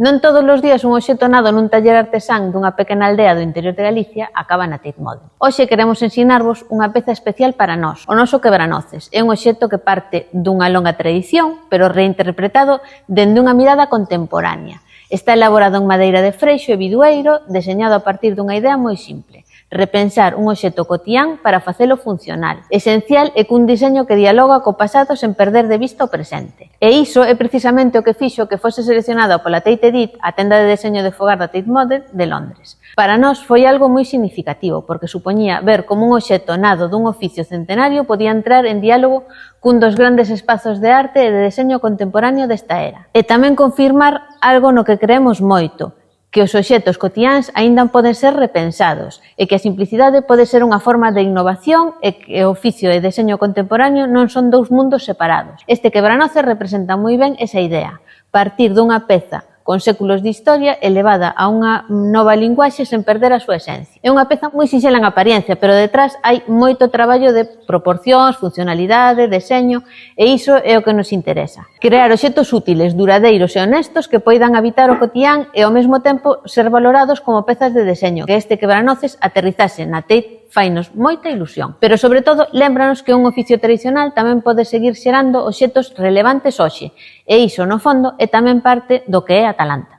Non todos os días un obxecto nado nun taller artesán dunha pequena aldea do interior de Galicia acaba na Tate Modern. Hoxe queremos ensinarvos unha peza especial para nós, o noso quebranoces. É un obxecto que parte dunha longa tradición, pero reinterpretado dende unha mirada contemporánea. Está elaborado en madeira de freixo e bidueiro, deseñado a partir dunha idea moi simple: repensar un obxecto cotián para facelo funcional. Esencial é cun diseño que dialoga co pasado sen perder de vista o presente. E iso é precisamente o que fixo que fose seleccionado pola Tate Edit, a tenda de deseño de fogar da Tate Modern de Londres. Para nós foi algo moi significativo, porque supoñía ver como un obxecto nado dun oficio centenario podía entrar en diálogo cun dos grandes espazos de arte e de deseño contemporáneo desta era. E tamén confirmar algo no que creemos moito, que os obxectos cotiáns aínda poden ser repensados e que a simplicidade pode ser unha forma de innovación e que o oficio e deseño contemporáneo non son dous mundos separados. Este quebranoces representa moi ben esa idea: partir dunha peza con séculos de historia elevada a unha nova linguaxe sen perder a súa esencia. É unha peza moi sinxela en apariencia, pero detrás hai moito traballo de proporcións, funcionalidade, deseño, e iso é o que nos interesa. Crear obxectos útiles, duradeiros e honestos que poidan habitar o cotián e ao mesmo tempo ser valorados como pezas de deseño, que este quebranoces aterrizase na Tate fainos moita ilusión. Pero, sobre todo, lémbranos que un oficio tradicional tamén pode seguir xerando obxectos relevantes hoxe. E iso, no fondo, é tamén parte do que é Atalanta.